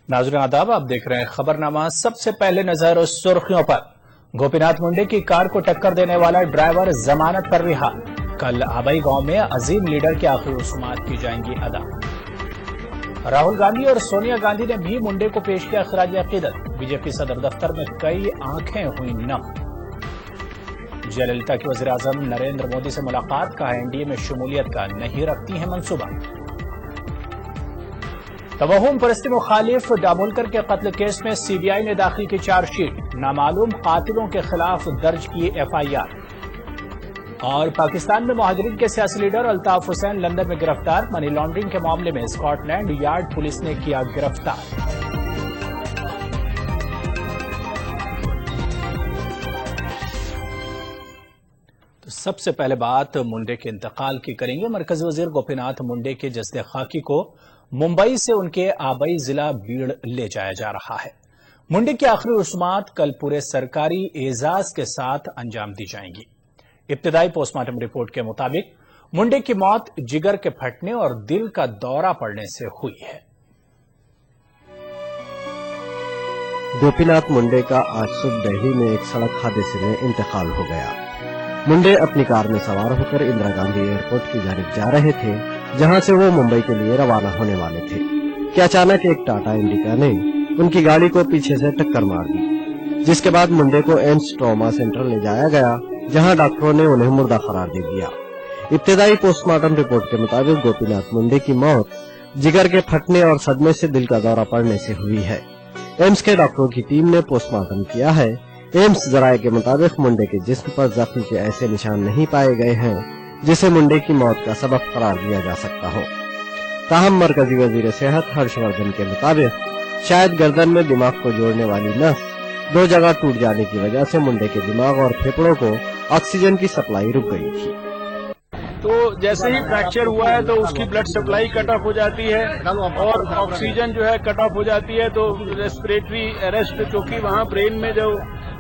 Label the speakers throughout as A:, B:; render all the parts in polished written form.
A: नाज़रीन आदाब, आप देख रहे हैं खबरनामा। सबसे पहले नजर उस सुर्खियों पर। गोपीनाथ मुंडे की कार को टक्कर देने वाला ड्राइवर जमानत पर रिहा। कल आबई गांव में अजीम लीडर की आखिरी रसूमात की जाएंगी अदा। राहुल गांधी और सोनिया गांधी ने भी मुंडे को पेश किया खराज अकीदत। बीजेपी सदर दफ्तर में कई आंखें हुई नम। जयललिता की वज़ीर आज़म नरेंद्र मोदी से मुलाकात, कहा एनडीए में शमूलियत का नहीं रखती है मंसूबा। तवहुम परस्ती मुखालिफ दाभोलकर के कत्ल केस में सीबीआई ने दाखिल की चार्जशीट। नामालूम कातिलों के खिलाफ दर्ज की एफआईआर। और पाकिस्तान में मुहाजिरीन के सियासी लीडर अल्ताफ हुसैन लंदन में गिरफ्तार। मनी लॉन्ड्रिंग के मामले में स्कॉटलैंड यार्ड पुलिस ने किया गिरफ्तार। तो सबसे पहले बात मुंडे के इंतकाल की करेंगे। मरकजी वजीर गोपीनाथ मुंडे के जस्द खाकी को मुंबई से उनके आबई जिला बीड़ ले जाया जा रहा है। मुंडे की आखिरी रसूमात कल पूरे सरकारी एजाज के साथ अंजाम दी जाएंगी। इब्तिदाई पोस्टमार्टम रिपोर्ट के मुताबिक मुंडे की मौत जिगर के फटने और दिल का दौरा पड़ने से हुई है।
B: गोपीनाथ मुंडे का आज सुबह दिल्ली में एक सड़क हादसे में इंतकाल हो गया। मुंडे अपनी कार में सवार होकर इंदिरा गांधी एयरपोर्ट की जानिब जा रहे थे, जहां से वो मुंबई के लिए रवाना होने वाले थे कि अचानक एक टाटा इंडिका ने उनकी गाड़ी को पीछे से टक्कर मार दी, जिसके बाद मुंडे को एम्स ट्रॉमा सेंटर ले जाया गया, जहां डॉक्टरों ने उन्हें मुर्दा करार दे दिया। इब्तिदाई पोस्टमार्टम रिपोर्ट के मुताबिक गोपीनाथ मुंडे की मौत जिगर के फटने और सदमे से दिल का दौरा पड़ने से हुई है। एम्स के डॉक्टरों की टीम ने पोस्टमार्टम किया है। एम्स जराये के मुताबिक मुंडे के जिस्म पर जख्म के ऐसे निशान नहीं पाए गए हैं जिसे मुंडे की मौत का सबब करार दिया जा सकता हो। ताहम मरकजी वजीर सेहत हर्षवर्धन के मुताबिक शायद गर्दन में दिमाग को जोड़ने वाली नस दो जगह टूट जाने की वजह से मुंडे के दिमाग और फेफड़ों को ऑक्सीजन की सप्लाई रुक गई थी।
C: तो जैसे ही फ्रैक्चर हुआ है तो उसकी ब्लड सप्लाई कट ऑफ हो जाती है और ऑक्सीजन जो है कट ऑफ हो जाती है। तो रेस्पिरेटरी अरेस्ट, क्योंकि वहाँ ब्रेन में जो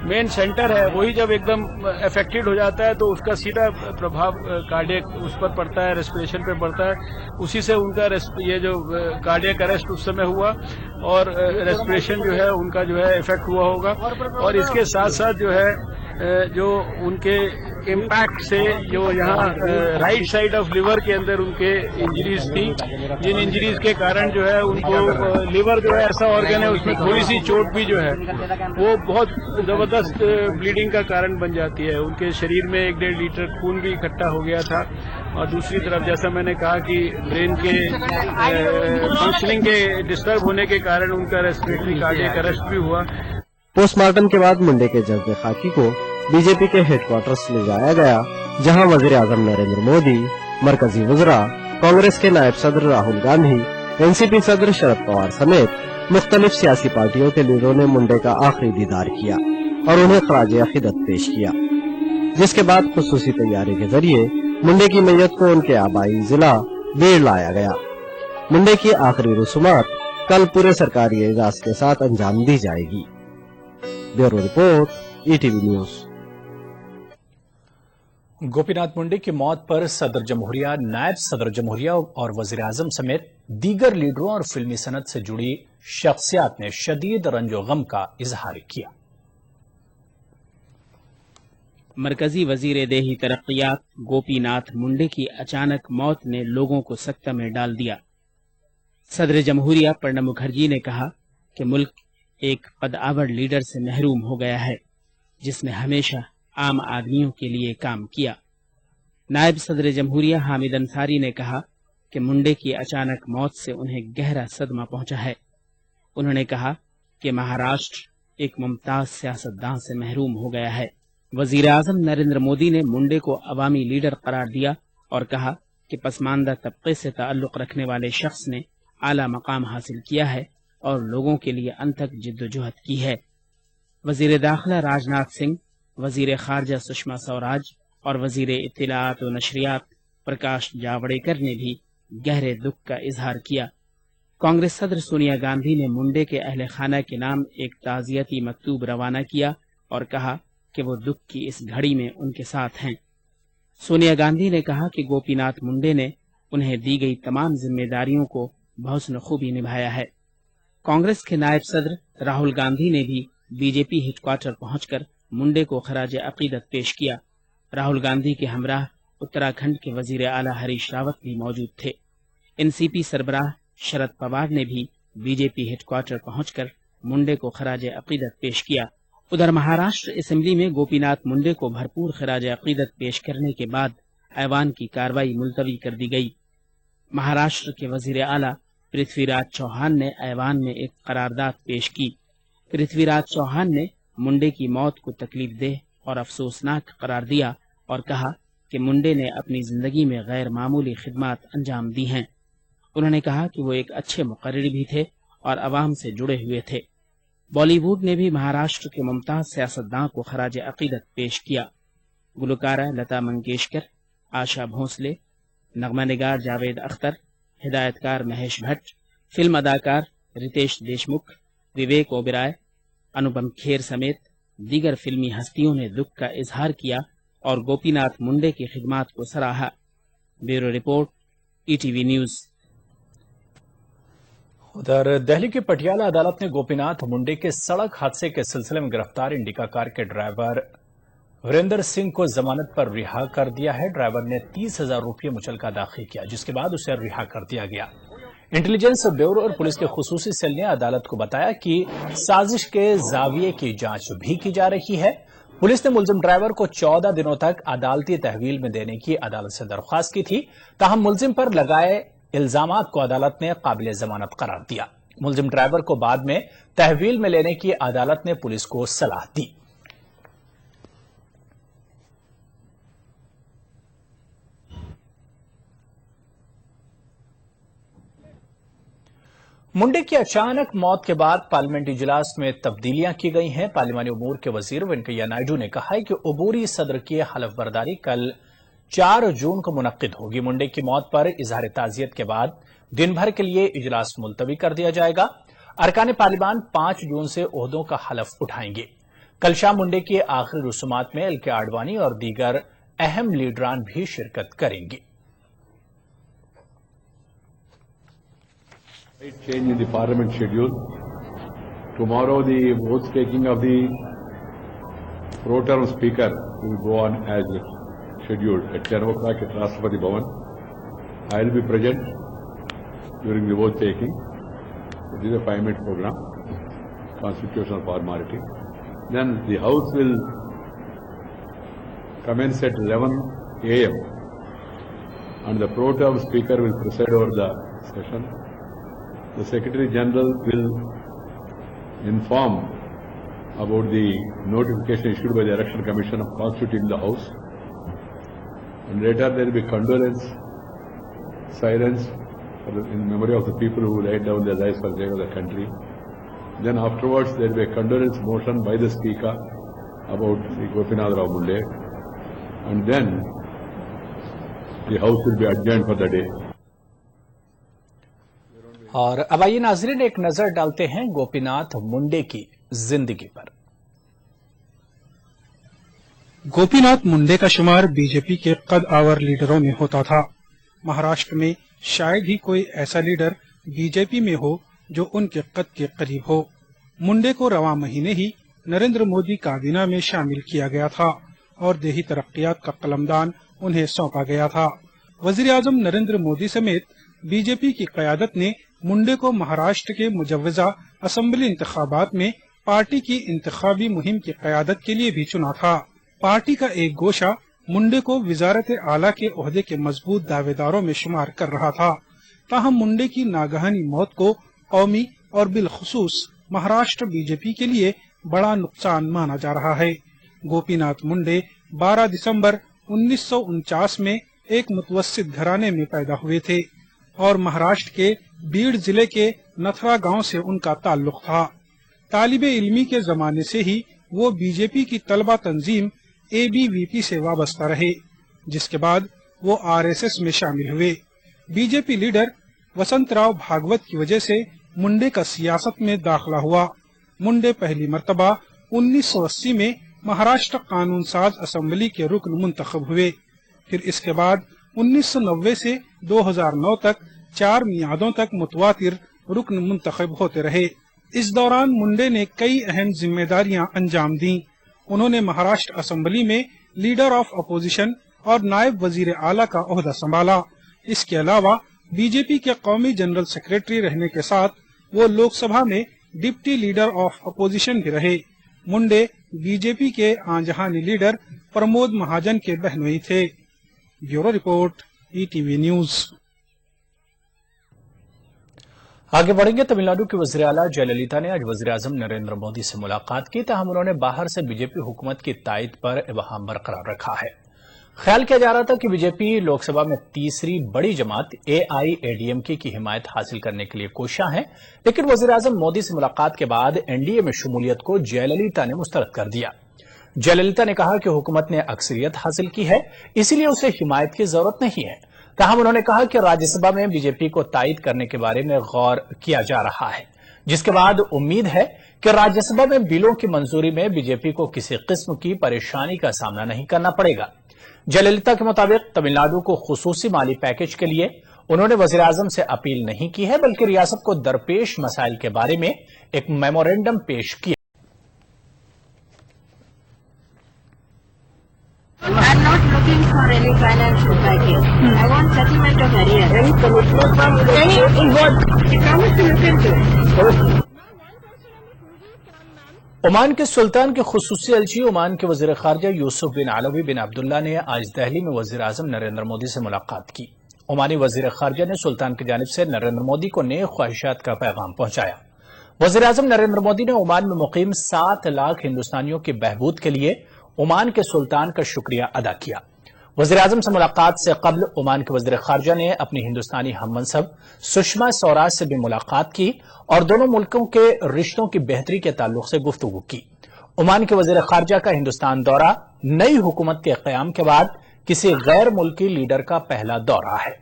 C: मेन सेंटर है वही जब एकदम अफेक्टेड हो जाता है तो उसका सीधा प्रभाव कार्डियक उस पर पड़ता है, रेस्पिरेशन पे पड़ता है। उसी से उनका ये जो कार्डियक अरेस्ट उस समय हुआ और रेस्पिरेशन जो है उनका जो है इफेक्ट हुआ होगा। और इसके साथ साथ जो है जो उनके इम्पैक्ट से जो यहाँ राइट साइड ऑफ लिवर के अंदर उनके इंजरीज थी, जिन इंजरीज के कारण जो है उनको लिवर जो है ऐसा ऑर्गन है उसमें थोड़ी सी चोट भी जो है वो बहुत जबरदस्त ब्लीडिंग का कारण बन जाती है। उनके शरीर में 1-1.5 लीटर खून भी इकट्ठा हो गया था। और दूसरी तरफ जैसा मैंने कहा कि ब्रेन के फंक्शनिंग के डिस्टर्ब होने के कारण उनका रेस्पिरेटरी कार्डियक अरेस्ट भी हुआ।
B: पोस्टमार्टम के बाद मुंडे के जस्द खाकी को बीजेपी के हेडक्वार्टर्स ले जाया गया, जहां वजीर आजम नरेंद्र मोदी, मरकजी वज़रा, कांग्रेस के नायब सदर राहुल गांधी, एनसीपी सदर शरद पवार समेत मुख्तलिफ सियासी पार्टियों के लीडरों ने मुंडे का आखिरी दीदार किया और उन्हें खराज अकीदत पेश किया, जिसके बाद खुसूसी तैयारी के जरिए मुंडे की मैयत को उनके आबाई जिला बीड़ लाया गया। मुंडे की आखिरी रसूमात कल पूरे सरकारी एजाज के साथ अंजाम दी जाएगी। Bureau report, ETV news.
A: Gopinath Munde की मौत पर सदर जमहूरिया, नायब सदर जमहूरिया और वजीर आजम समेत दीगर लीडरों और फिल्मी सनत से जुड़ी शख्सियात ने शदीद रंजो गम का इजहार किया।
D: मरकजी वजीर देही तरक्कियात गोपीनाथ मुंडे की अचानक मौत ने लोगों को सकता में डाल दिया। सदर जमहूरिया प्रणब मुखर्जी ने कहा कि मुल्क एक पदआवर लीडर से महरूम हो गया है, जिसने हमेशा आम आदमियों के लिए काम किया। नायब सदर जमहूरिया हामिद अंसारी ने कहा कि मुंडे की अचानक मौत से उन्हें गहरा सदमा पहुंचा है। उन्होंने कहा कि महाराष्ट्र एक मुमताज सियासतदान से महरूम हो गया है। वजीर आजम नरेंद्र मोदी ने मुंडे को अवामी लीडर करार दिया और कहा कि पसमानदा तबके से ताल्लुक रखने वाले शख्स ने आला मकाम हासिल किया है और लोगों के लिए अनथक जिद्दोजहद की है। वजीर दाखिला राजनाथ सिंह, वजीर खारजा सुषमा स्वराज और वजीर इत्तिलाआत व नशरियात प्रकाश जावड़ेकर ने भी गहरे दुख का इजहार किया। कांग्रेस सदर सोनिया गांधी ने मुंडे के अहले खाना के नाम एक ताज़ियती मकतूब रवाना किया और कहा कि वो दुख की इस घड़ी में उनके साथ हैं। सोनिया गांधी ने कहा कि गोपीनाथ मुंडे ने उन्हें दी गई तमाम जिम्मेदारियों को बहुस्न खूबी निभाया है। कांग्रेस के नायब सदर राहुल गांधी ने भी बीजेपी हेडक्वार्टर पहुंचकर मुंडे को खराज अकीदत पेश किया। राहुल गांधी के हमराह उत्तराखंड के वजीर आला हरीश रावत भी मौजूद थे। एनसीपी सरबराह शरद पवार ने भी बीजेपी हेडक्वार्टर पहुंचकर मुंडे को खराज अकीदत पेश किया। उधर महाराष्ट्र असेंबली में गोपीनाथ मुंडे को भरपूर खराज अकीदत पेश करने के बाद ऐवान की कार्रवाई मुलतवी कर दी गई। महाराष्ट्र के वजीर आला पृथ्वीराज चौहान ने ऐवान में एक करारदाद पेश की। पृथ्वीराज चौहान ने मुंडे की मौत को तकलीफ देह और अफसोसनाक करार दिया और कहा कि मुंडे ने अपनी जिंदगी में गैर मामूली खिदमात अंजाम दी हैं। उन्होंने कहा कि वो एक अच्छे मुकर्रिर भी थे और अवाम से जुड़े हुए थे। बॉलीवुड ने भी महाराष्ट्र के मुमताज सियासतदान को खराज अकीदत पेश किया। गुलकारा लता मंगेशकर, आशा भोसले, नगमा निगार जावेद अख्तर, हिदायतकार महेश भट्ट, फिल्म अदाकार रितेश देशमुख, विवेक ओबेरॉय, अनुपम खेर समेत दीगर फिल्मी हस्तियों ने दुख का इजहार किया और गोपीनाथ मुंडे की खिदमात को सराहा। Bureau report, ETV news.
A: उधर दिल्ली की पटियाला अदालत ने गोपीनाथ मुंडे के सड़क हादसे के सिलसिले में गिरफ्तार इंडिका कार के ड्राइवर वीरेंद्र सिंह को जमानत पर रिहा कर दिया है। ड्राइवर ने 30,000 रुपये मुचलका दाखिल किया, जिसके बाद उसे रिहा कर दिया गया। इंटेलिजेंस ब्यूरो और पुलिस के खुसूसी सेल ने अदालत को बताया कि साजिश के जाविये की जांच भी की जा रही है। पुलिस ने मुलजिम ड्राइवर को 14 दिनों तक अदालती तहवील में देने की अदालत से दरख्वास्त की थी। ताहम मुलजिम पर लगाए इल्जामात को अदालत ने काबिल जमानत करार दिया। मुलजिम ड्राइवर को बाद में तहवील में लेने की अदालत ने पुलिस को सलाह दी। मुंडे की अचानक मौत के बाद पार्लियामेंटी इजलास में तब्दीलियां की गई हैं। पार्लियामानी उमूर के वजीर वेंकैया नायडू ने कहा है कि अबूरी सदर की हलफ बर्दारी कल 4 जून को मुनक्किद होगी। मुंडे की मौत पर इजहार ताजियत के बाद दिन भर के लिए इजलास मुलतवी कर दिया जाएगा। अरकान पार्लियामान 5 जून से ओहदों का हलफ उठाएंगे। कल शाम मुंडे की आखिरी रसूमात में एल के आडवाणी और दीगर अहम लीडरान भी शिरकत करेंगे।
E: Change in the parliament schedule. Tomorrow the vote taking of the pro term speaker will go on as scheduled at 10 o'clock at Rashtrapati Bhavan. I will be present during the vote taking. It is a 5-minute program, constitutional formality. Then the House will commence at 11 a.m. and the pro term speaker will preside over the session. The Secretary General will inform about the notification issued by the Election Commission of constituting the House, and later there will be condolence silence in memory of the people who laid down their lives for the sake of the country. Then afterwards there will be a condolence motion by the Speaker about Gopinath Rao Munde, and then the House will be adjourned for the day.
A: और अब आइए नाज़रीन एक नजर डालते हैं गोपीनाथ मुंडे की जिंदगी पर।
F: गोपीनाथ मुंडे का शुमार बीजेपी के कद आवर लीडरों में होता था। महाराष्ट्र में शायद ही कोई ऐसा लीडर बीजेपी में हो जो उनके कद के करीब हो। मुंडे को रवां महीने ही नरेंद्र मोदी काबीना में शामिल किया गया था और देही तरक्कियात का कलमदान उन्हें सौंपा गया था। वजीर आजम नरेंद्र मोदी समेत बीजेपी की क़यादत ने मुंडे को महाराष्ट्र के मुजव्वजा असेंबली इंतखाबात में पार्टी की इंतखाबी मुहिम की क़यादत के लिए भी चुना था। पार्टी का एक गोशा मुंडे को वजारत आला के ओहदे के मजबूत दावेदारों में शुमार कर रहा था। ताहम मुंडे की नागहानी मौत को कौमी और बिलखुसूस महाराष्ट्र बीजेपी के लिए बड़ा नुकसान माना जा रहा है। गोपीनाथ मुंडे 12 दिसंबर 1949 में एक मुतवस्सित घराने में पैदा हुए थे और महाराष्ट्र के बीड़ जिले के नथरा गांव से उनका ताल्लुक था। तालिबे इल्मी के जमाने से ही वो बीजेपी की तलबा तंजीम ABVP से वाबस्ता रहे, जिसके बाद वो RSS में शामिल हुए। बीजेपी लीडर वसंतराव भागवत की वजह से मुंडे का सियासत में दाखिला हुआ। मुंडे पहली मर्तबा 1980 में महाराष्ट्र कानून साज असेंबली के रुकन मुंतखब हुए। फिर इसके बाद 1990 से 2009 तक 4 मियादों तक मुतवातिर रुकन मुंतखब होते रहे। इस दौरान मुंडे ने कई अहम जिम्मेदारियां अंजाम दी। उन्होंने महाराष्ट्र असेंबली में लीडर ऑफ अपोजिशन और नायब वजीर आला का ओहदा संभाला। इसके अलावा बीजेपी के कौमी जनरल सेक्रेटरी रहने के साथ वो लोकसभा में डिप्टी लीडर ऑफ अपोजिशन भी रहे। मुंडे बीजेपी के आंजहानी लीडर प्रमोद महाजन के बहनोई थे। Bureau report, ETV news.
A: आगे बढ़ेंगे। तमिलनाडु की वज़ीर आला जयललिता ने आज वज़ीर आज़म नरेंद्र मोदी से मुलाकात की। ताहम उन्होंने बाहर से बीजेपी हुकूमत की तायद पर इब्हाम बरकरार रखा है। ख्याल किया जा रहा था कि बीजेपी लोकसभा में तीसरी बड़ी जमात AIADMK की हिमायत हासिल करने के लिए कोशियां है, लेकिन वज़ीर आज़म मोदी से मुलाकात के बाद एनडीए में शमूलियत को जयललिता ने मुस्तरद कर दिया। जयललिता ने कहा कि हुकूमत ने अक्सरियत हासिल की है, इसीलिए उसे हिमायत की जरूरत नहीं है। ताहम उन्होंने कहा कि राज्यसभा में बीजेपी को तायद करने के बारे में गौर किया जा रहा है, जिसके बाद उम्मीद है कि राज्यसभा में बिलों की मंजूरी में बीजेपी को किसी किस्म की परेशानी का सामना नहीं करना पड़ेगा। जयललिता के मुताबिक तमिलनाडु को खुसूसी माली पैकेज के लिए उन्होंने वज़ीर आज़म से अपील नहीं की है, बल्कि रियासत को दरपेश मसाइल के बारे में एक मेमोरेंडम पेश किया।
G: I'm not looking for any financial package. I want settlement of arrears. Any commitment from what? You promise to look into it.
A: Oman के सुल्तान के खुसूसी अलची ओमान के वज़ीर ख़ारजा यूसुफ बिन अलवी बिन अब्दुल्ला ने आज दिल्ली में वज़ीर आज़म नरेंद्र मोदी से मुलाकात की। ओमानी वज़ीर ख़ारजा ने सुल्तान की जानिब से नरेंद्र मोदी को नेक ख्वाहिशात का पैगाम पहुंचाया। वज़ीर आज़म नरेंद्र मोदी ने ओमान में मुकीम 7 लाख हिंदुस्तानियों की बहबूद के लिए ओमान के सुल्तान का शुक्रिया अदा किया। वज़ीर आज़म से मुलाकात से कबल ओमान के वज़ीर ख़ारजा ने अपनी हिंदुस्तानी हममनसब सुषमा स्वराज से भी मुलाकात की और दोनों मुल्कों के रिश्तों की बेहतरी के ताल्लुक से गुफ्तगू की। ओमान के वज़ीर ख़ारजा का हिंदुस्तान दौरा नई हुकूमत के क़याम के बाद किसी गैर मुल्की लीडर का पहला दौरा है।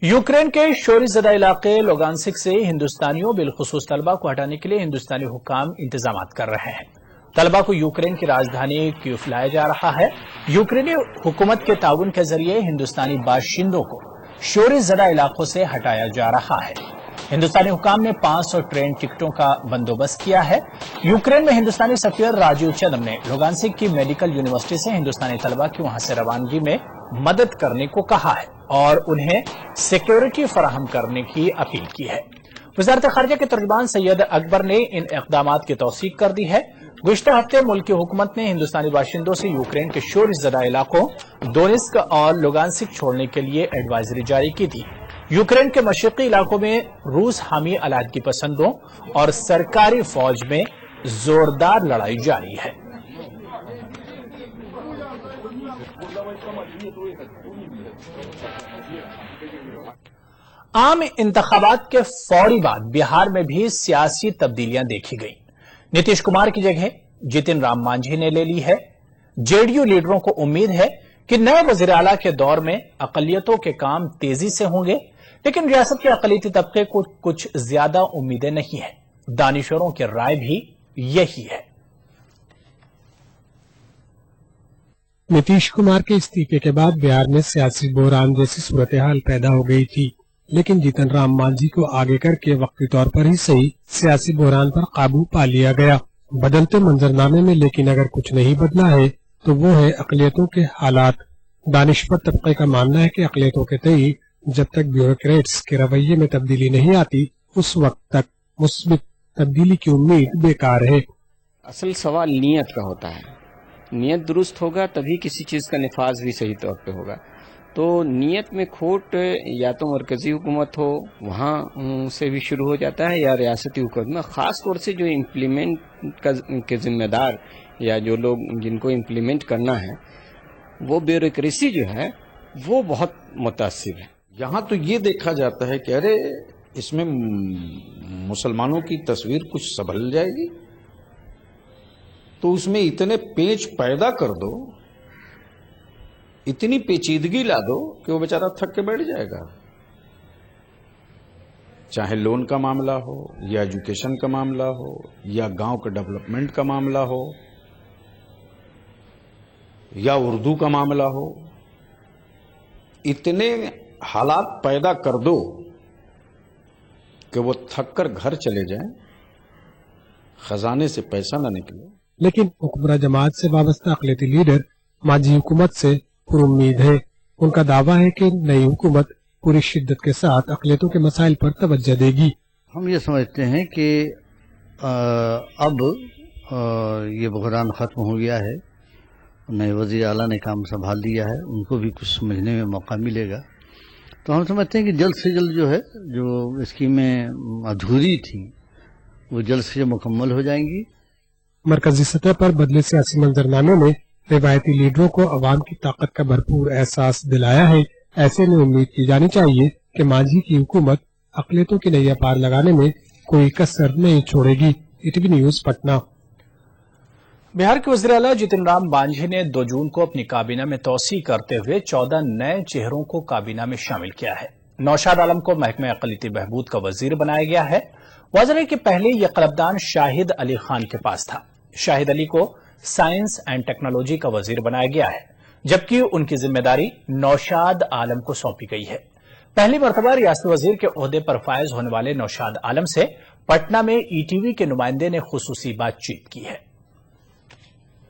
A: यूक्रेन के शोरीज़दा इलाके लोगांसिक से हिंदुस्तानियों बिलखुसूस तलबा को हटाने के लिए हिंदुस्तानी हुकाम इंतजाम कर रहे हैं। तलबा को यूक्रेन की राजधानी कीव लाया जा रहा है। यूक्रेनी हुकूमत के ताउन के जरिए हिंदुस्तानी बाशिंदों को शोरीज़दा इलाकों से हटाया जा रहा है। हिंदुस्तानी हुकाम ने 500 ट्रेन टिकटों का बंदोबस्त किया है। यूक्रेन में हिंदुस्तानी सफीर राजीव चंद्र ने लोगांसिक की मेडिकल यूनिवर्सिटी से हिंदुस्तानी तलबा की वहां से रवानगी में मदद करने को कहा है और उन्हें सिक्योरिटी फराहम करने की अपील की है। वज़ारत ख़ारजा के तर्जुमान सैयद अकबर ने इन इक़दामात की तौसीक कर दी है। गुज़िश्ता हफ्ते मुल्क की हुकूमत ने हिंदुस्तानी बाशिंदों से यूक्रेन के शोरीज़दा इलाकों दोनेत्स्क और लुगांसिक छोड़ने के लिए एडवाइजरी जारी की थी। यूक्रेन के मशरक़ी इलाकों में रूस हामी अलहदगी पसंदों और सरकारी फौज में जोरदार लड़ाई जारी है। आम इंतखाबात के फौरी बाद बिहार में भी सियासी तब्दीलियां देखी गई। नीतीश कुमार की जगह जितिन राम मांझी ने ले ली है। जेडीयू लीडरों को उम्मीद है कि नए वज़ीर आला के दौर में अक़लियतों के काम तेजी से होंगे, लेकिन रियासत के अक़लियती तबके को कुछ ज्यादा उम्मीदें नहीं है। दानिशवरों की राय भी यही है।
H: नीतीश कुमार के इस्तीफे के बाद बिहार में सियासी बहरान जैसी सूरत हाल पैदा हो गई थी, लेकिन जीतन राम मांझी को आगे करके वक्ती तौर पर ही सही सियासी बहरान पर काबू पा लिया गया। बदलते मंजरनामे में लेकिन अगर कुछ नहीं बदला है तो वो है अक़लियतों के हालात। दानिशवर तबके का मानना है कि अक़लियतों के तई जब तक ब्यूरोक्रेट्स के रवैये में तब्दीली नहीं आती, उस वक्त तक मुस्बित तब्दीली की उम्मीद बेकार है।
I: असल सवाल नीयत का होता है। नीयत दुरुस्त होगा तभी किसी चीज़ का निफाज भी सही तौर पे होगा। तो नीयत में खोट या तो मरकजी हुकूमत हो वहाँ से भी शुरू हो जाता है या रियासती हुकूमत में, ख़ास तौर से जो इम्प्लीमेंट के जिम्मेदार या जो लोग जिनको इम्प्लीमेंट करना है वो ब्यूरोक्रेसी जो है वो बहुत मुतासिर है।
J: यहाँ तो ये देखा जाता है कि अरे इसमें मुसलमानों की तस्वीर कुछ संभल जाएगी, तो उसमें इतने पेच पैदा कर दो, इतनी पेचीदगी ला दो कि वो बेचारा थक के बैठ जाएगा। चाहे लोन का मामला हो या एजुकेशन का मामला हो या गांव के डेवलपमेंट का मामला हो या उर्दू का मामला हो, इतने हालात पैदा कर दो कि वो थक कर घर चले जाएं, खजाने से पैसा न निकले।
H: लेकिन हुक्मरां जमात से वाबस्ता अक़लियती लीडर माजी हुकूमत से पुरुम्मीद है। उनका दावा है कि नई हुकूमत पूरी शिद्दत के साथ अक़लियतों के मसाइल पर तवज्जो देगी।
K: हम ये समझते हैं कि अब ये बहरान ख़त्म हो गया है, नए वज़ीर आला ने काम संभाल लिया है, उनको भी कुछ समझने में मौका मिलेगा। तो हम समझते हैं कि जल्द से जल्द जो है, जो स्कीमें अधूरी थी वो जल्द से जल्द मुकम्मल हो जाएंगी।
H: मरकजी सतह पर बदले सियासी मंजरनामे में रिवायती लीडरों को अवाम की ताकत का भरपूर एहसास दिलाया है। ऐसे में उम्मीद की जानी चाहिए कि मांझी की हुकूमत अक़लियतों की नैया पार लगाने में कोई कसर नहीं छोड़ेगी। ETV news Patna.
A: बिहार के वज़ीर आला जितिन राम मांझी ने 2 जून को अपनी काबीना में तौसी करते हुए 14 नए चेहरों को काबीना में शामिल किया है। नौशाद आलम को महकमे अक़लियती बहबूद का वजीर बनाया गया है। वाज़ेह है कि पहले यह कलबदान शाहिद अली खान के पास था। शाहिद अली को साइंस एंड टेक्नोलॉजी का वजीर बनाया गया है, जबकि उनकी जिम्मेदारी नौशाद आलम को सौंपी गई है। पहली मरतबा रियासती वजीर के ओहदे पर फायज होने वाले नौशाद आलम से पटना में ईटीवी के नुमाइंदे ने खुसूसी बातचीत की है।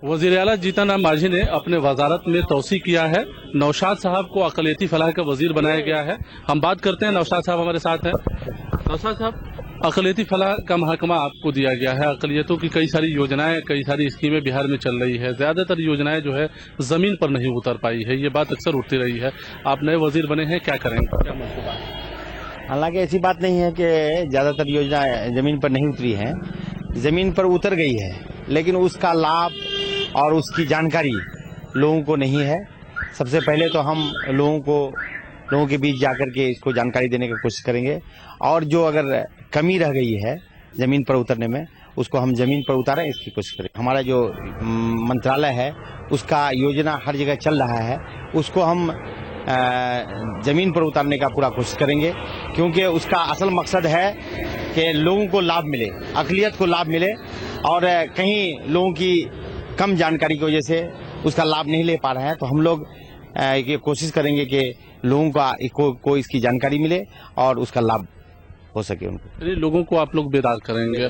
L: वज़ीर आला जीतन राम मांझी ने अपने वजारत में तौसी किया है। नौशाद साहब को अक़लियती फलाह का वजीर बनाया गया है। हम बात करते हैं, नौशाद साहब हमारे साथ हैं। नौशाद साहब, अक़लियती फलाह का महकमा आपको दिया गया है। अक़लियतों की कई सारी योजनाएं, कई सारी स्कीमें बिहार में चल रही है। ज़्यादातर योजनाएं जो है ज़मीन पर नहीं उतर पाई है, ये बात अक्सर उठती रही है। आप नए वजीर बने हैं, क्या करेंगे, क्या मंसूबा है?
M: हालांकि ऐसी बात नहीं है कि ज़्यादातर योजनाएं ज़मीन पर नहीं उतरी हैं, ज़मीन पर उतर गई है, लेकिन उसका लाभ और उसकी जानकारी लोगों को नहीं है। सबसे पहले तो हम लोगों के बीच जाकर के इसको जानकारी देने की कोशिश करेंगे, और जो अगर कमी रह गई है ज़मीन पर उतरने में, उसको हम ज़मीन पर उतारें इसकी कोशिश करें। हमारा जो मंत्रालय है उसका योजना हर जगह चल रहा है, उसको हम ज़मीन पर उतारने का पूरा कोशिश करेंगे, क्योंकि उसका असल मकसद है कि लोगों को लाभ मिले, अक़लियत को लाभ मिले, और कहीं लोगों की कम जानकारी की वजह से उसका लाभ नहीं ले पा रहे हैं। तो हम लोग ये कोशिश करेंगे कि लोगों को इसकी जानकारी मिले और उसका लाभ हो सके उनको।
L: लोगों को आप लोग बेदार करेंगे।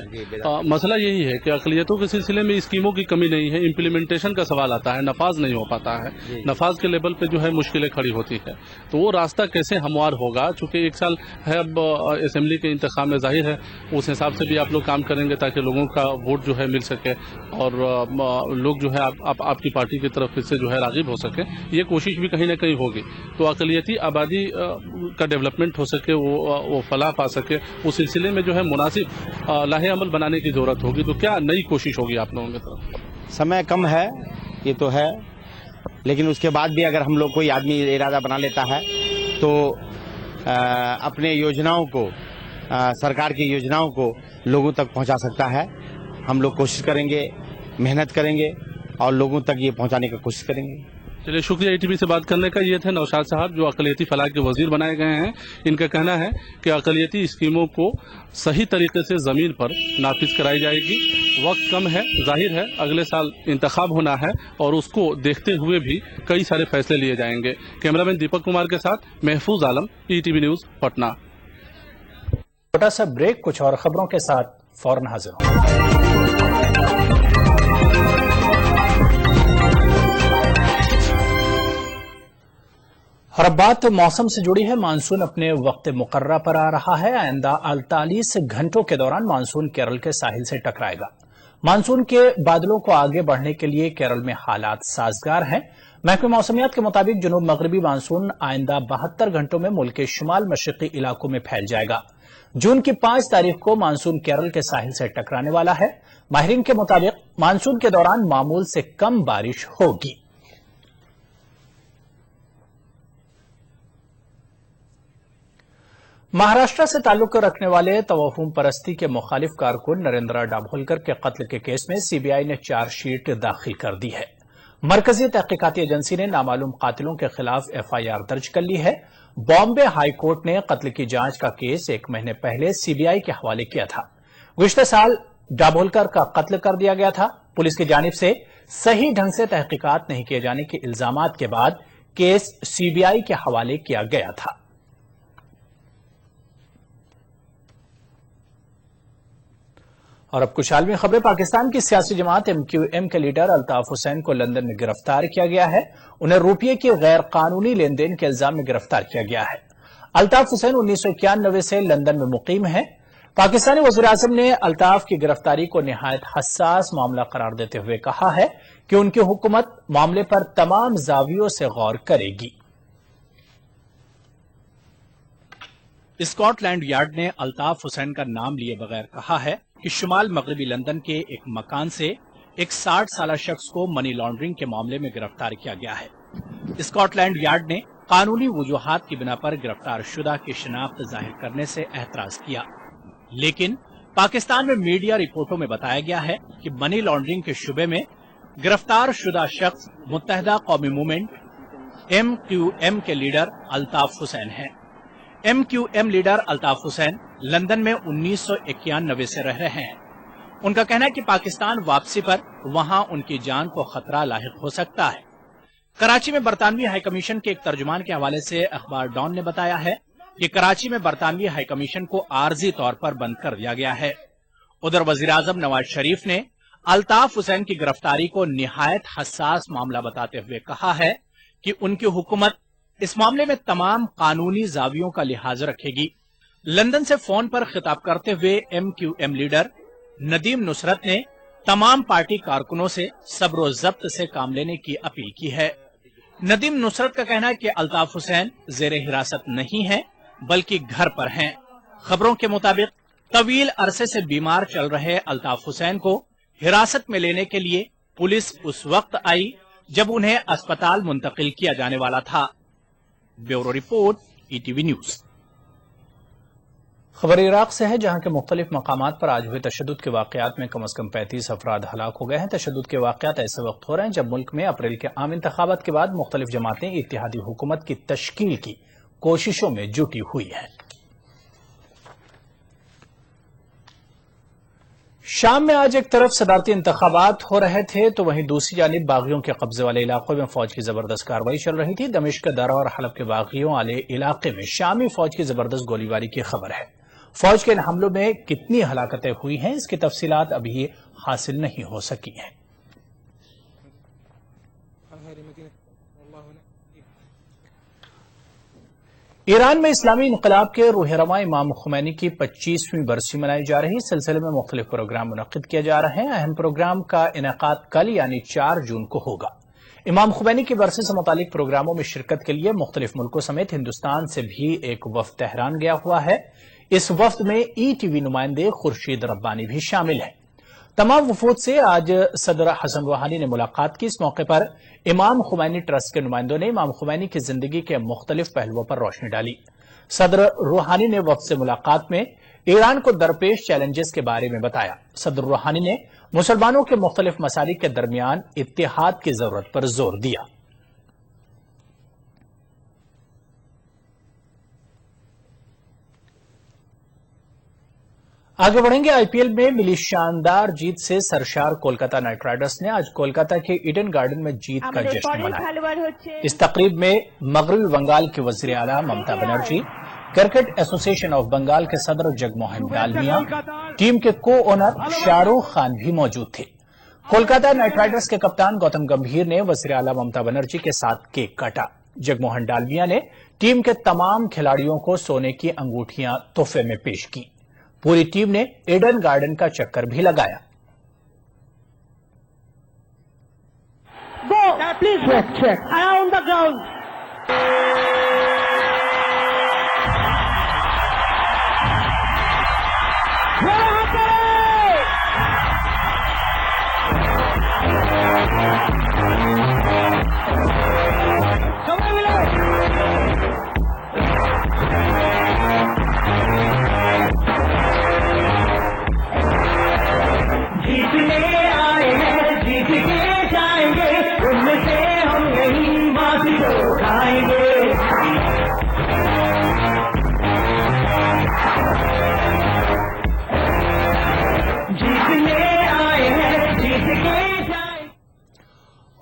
L: मसला यही है कि अक़लियतों के सिलसिले में स्कीमों की कमी नहीं है, इम्प्लीमेंटेशन का सवाल आता है, नफाज नहीं हो पाता है। नफाज के लेवल पे जो है मुश्किलें खड़ी होती है, तो वो रास्ता कैसे हमवार होगा? चूंकि 1 साल है अब असेंबली के इंतखाब में, जाहिर है उस हिसाब से भी आप लोग काम करेंगे ताकि लोगों का वोट जो है मिल सके और लोग जो है आपकी पार्टी की तरफ से जो है राग़िब हो सके। ये कोशिश भी कहीं ना कहीं होगी, तो अक़लियती आबादी का डेवलपमेंट हो सके, वो फलाह पा सके, उस सिलसिले में जो है मुनासिब लाहे अमल बनाने की जरूरत होगी। तो क्या नई कोशिश होगी आप लोगों की तरफ?
M: समय कम है, ये तो है, लेकिन उसके बाद भी अगर हम लोग कोई आदमी इरादा बना लेता है तो अपने योजनाओं को, सरकार की योजनाओं को लोगों तक पहुंचा सकता है। हम लोग कोशिश करेंगे, मेहनत करेंगे और लोगों तक ये पहुंचाने की कोशिश करेंगे।
L: चलिए, शुक्रिया ईटीवी से बात करने का। ये थे नौशाद साहब जो अक़लियती फलाह के वजीर बनाए गए हैं। इनका कहना है कि अक़लियती स्कीमों को सही तरीके से ज़मीन पर नाफिज कराई जाएगी। वक्त कम है, जाहिर है अगले साल इंतखाब होना है और उसको देखते हुए भी कई सारे फैसले लिए जाएंगे। कैमरामैन दीपक कुमार के साथ महफूज आलम, ईटीवी न्यूज़ पटना।
A: छोटा सा ब्रेक, कुछ और खबरों के साथ फौरन हाजिर होंगे। और अब बात मौसम से जुड़ी है। मानसून अपने वक्त मुकर्रा पर आ रहा है। आइंदा 48 घंटों के दौरान मानसून केरल के साहिल से टकराएगा। मानसून के बादलों को आगे बढ़ने के लिए केरल में हालात साजगार हैं। महकमे मौसमियात के मुताबिक जनूब मगरबी मानसून आइंदा 72 घंटों में मुल्क के शुमाल मशरकी इलाकों में फैल जाएगा। जून की 5 तारीख को मानसून केरल के साहिल से टकराने वाला है। माहिरीन के मुताबिक मानसून के दौरान मामूल से कम बारिश होगी। महाराष्ट्र से ताल्लुक रखने वाले तवहुम परस्ती के मुखालिफ कारकुन नरेंद्र डाभोलकर के कत्ल के केस में सीबीआई ने चार्जशीट दाखिल कर दी है। मरकजी तहकीकाती एजेंसी ने नामालूम कातिलों के खिलाफ FIR दर्ज कर ली है। बॉम्बे हाई कोर्ट ने कत्ल की जांच का केस 1 महीने पहले CBI के हवाले किया था। गुज़िश्ता साल दाभोलकर का कत्ल कर दिया गया था। पुलिस की जानिब से सही ढंग से तहकीकात नहीं किए जाने के इल्जामात के बाद केस CBI के हवाले किया गया था। और अब कुछ आलमी खबरें। पाकिस्तान की सियासी जमात MQM के लीडर अल्ताफ हुसैन को लंदन में गिरफ्तार किया गया है। उन्हें रुपये के गैर कानूनी लेन देन के इल्जाम में गिरफ्तार किया गया है। अल्ताफ हुसैन 1991 से लंदन में मुकीम है। पाकिस्तानी वज़ीर-ए-आज़म ने अल्ताफ की गिरफ्तारी को निहायत हसास मामला करार देते हुए कहा है कि उनकी हुकूमत मामले पर तमाम जावियों से गौर करेगी। स्कॉटलैंड यार्ड ने अल्ताफ हुसैन का नाम लिए बगैर कहा है कि शुमाल मगरबी लंदन के एक मकान से एक 60 साला शख्स को मनी लॉन्ड्रिंग के मामले में गिरफ्तार किया गया है। स्कॉटलैंड यार्ड ने कानूनी वजूहात की बिना पर गिरफ्तार शुदा की शिनाख्त जाहिर करने से एतराज किया, लेकिन पाकिस्तान में मीडिया रिपोर्टों में बताया गया है कि मनी लॉन्ड्रिंग के शुबे में गिरफ्तार शुदा शख्स मुत्तहदा कौमी मूवमेंट MQM के लीडर अल्ताफ हुसैन हैं। MQM leader Altaf Hussain London में 1991 से रह रहे हैं। उनका कहना है कि पाकिस्तान वापसी पर वहां उनकी जान को खतरा लाहिक हो सकता है। कराची में बरतानवी हाई कमीशन के एक तर्जुमान के हवाले से अखबार डॉन ने बताया है कि कराची में बरतानवी हाई कमीशन को आर्जी तौर पर बंद कर दिया गया है। उधर वजीर-ए-आज़म नवाज शरीफ ने अल्ताफ हुसैन की गिरफ्तारी को निहायत हसास मामला बताते हुए कहा है कि उनकी हुकूमत इस मामले में तमाम कानूनी जावियों का लिहाज रखेगी। लंदन से फोन पर खिताब करते हुए MQM लीडर नदीम नुसरत ने तमाम पार्टी कारकुनों से सब्र व ज़ब्त से काम लेने की अपील की है। नदीम नुसरत का कहना है कि अल्ताफ हुसैन जेर हिरासत नहीं है बल्कि घर पर हैं। खबरों के मुताबिक तवील अरसे से बीमार चल रहे अल्ताफ हुसैन को हिरासत में लेने के लिए पुलिस उस वक्त आई जब उन्हें अस्पताल मुंतकिल किया जाने वाला था। Bureau report ETV news. खबर इराक से है, जहां के मुख्तलिफ मकामात पर आज हुए तशद्दुद के वाकयात में कम अज कम 35 अफराद हलाक हो गए हैं। तशद्दुद के वाकयात ऐसे वक्त हो रहे हैं जब मुल्क में अप्रैल के आम इंतखाबात के बाद मुख्तलिफ जमातें इत्तेहादी हुकूमत की तश्कील की कोशिशों में जुटी हुई हैं। शाम में आज एक तरफ सदारती इंतखाबात हो रहे थे तो वहीं दूसरी जानिब बागियों के कब्जे वाले इलाकों में फौज की जबरदस्त कार्रवाई चल रही थी। दमिश्क, दरा और हलब के बागियों वाले इलाके में शामी फौज की जबरदस्त गोलीबारी की खबर है। फौज के इन हमलों में कितनी हलाकतें हुई हैं इसकी तफसीलात अभी हासिल नहीं हो सकी हैं। ईरान में इस्लामी इनकलाब के रूहरमा इमाम खुमैनी की 25वीं बरसी मनाई जा रही। इस सिलसिले में मुख्तलिफ प्रोग्राम मुनक्किद किए जा रहे हैं। अहम प्रोग्राम का इनेकाद कल यानी 4 जून को होगा। इमाम खुमैनी की बरसी से मुतालिक प्रोग्रामों में शिरकत के लिए मुख्तलिफ मुल्कों समेत हिंदुस्तान से भी एक वफ्द तेहरान गया हुआ है। इस वफ्द में ETV नुमाइंदे खुर्शीद रब्बानी भी शामिल है। तमाम वफूद से आज सदर हसन रूहानी ने मुलाकात की। इस मौके पर इमाम खुमैनी ट्रस्ट के नुमाइंदों ने इमाम खुमैनी की जिंदगी के मुख्तलिफ पहलुओं पर रोशनी डाली। सदर रूहानी ने वफ्द से मुलाकात में ईरान को दरपेश चैलेंजेस के बारे में बताया। सदर रूहानी ने मुसलमानों के मुख्तलिफ मसालिक के दरमियान इत्तेहाद की जरूरत पर जोर दिया। आगे बढ़ेंगे। IPL में मिली शानदार जीत से सरशार कोलकाता नाइट राइडर्स ने आज कोलकाता के ईडन गार्डन में जीत का जश्न मनाया। इस तकरीब में मगरबी बंगाल के वजीर आला Mamata Banerjee, cricket association of Bengal के सदर जगमोहन डालमिया, टीम के को ओनर शाहरुख खान भी मौजूद थे। कोलकाता नाइट राइडर्स के कप्तान गौतम गंभीर ने वजीर आला ममता बनर्जी के साथ केक काटा। जगमोहन डालमिया ने टीम के तमाम खिलाड़ियों को सोने की अंगूठियां तोहफे में पेश की। पूरी टीम ने ईडन गार्डन का चक्कर भी लगाया।
N: Please check around the ground. जीतने आए हैं, जीत के जाएंगे, उनमें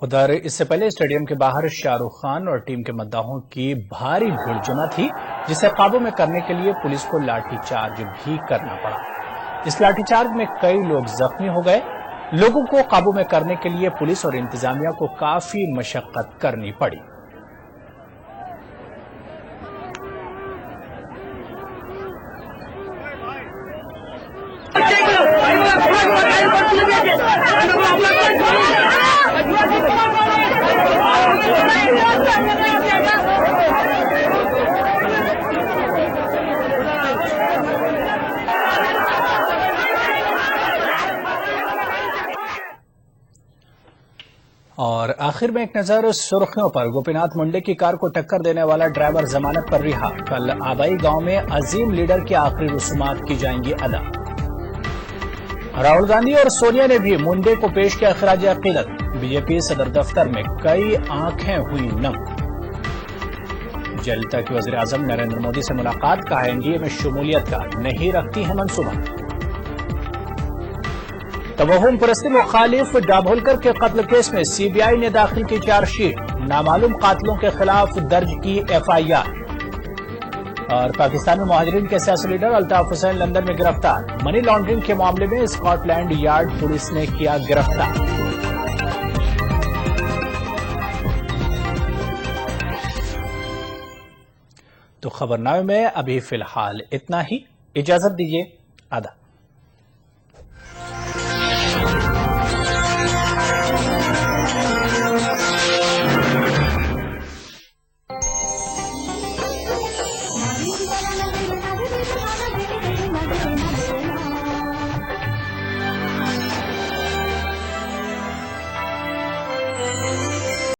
A: उधर इससे पहले स्टेडियम के बाहर शाहरुख खान और टीम के मद्दाहों की भारी भीड़ जमा थी, जिसे काबू में करने के लिए पुलिस को लाठीचार्ज भी करना पड़ा। इस लाठीचार्ज में कई लोग जख्मी हो गए। लोगों को काबू में करने के लिए पुलिस और इंतजामिया को काफी मशक्कत करनी पड़ी। और आखिर में एक नजर सुर्खियों पर। गोपीनाथ मुंडे की कार को टक्कर देने वाला ड्राइवर जमानत पर रिहा। कल आबाई गांव में अजीम लीडर की आखिरी रसूमात की जाएंगी अदा। राहुल गांधी और सोनिया ने भी मुंडे को पेश किया खराज अकीदत। बीजेपी सदर दफ्तर में कई आंखें हुई नम। जयललिता की वजीर आजम नरेंद्र मोदी से मुलाकात का एनडीए में शमूलियत का नहीं रखती है मंसूबा। तवहुम परस्ती मुखालिफ दाभोलकर के कत्ल केस में सीबीआई ने दाखिल की चार्जशीट। नामालूम कातिलों के खिलाफ दर्ज की एफआईआर। और पाकिस्तानी मुहाजिरीन के सियासी लीडर अल्ताफ हुसैन लंदन में गिरफ्तार। मनी लॉन्ड्रिंग के मामले में स्कॉटलैंड यार्ड पुलिस ने किया गिरफ्तार। तो खबरनामे में अभी फिलहाल इतना ही। इजाजत दीजिए, आदाब।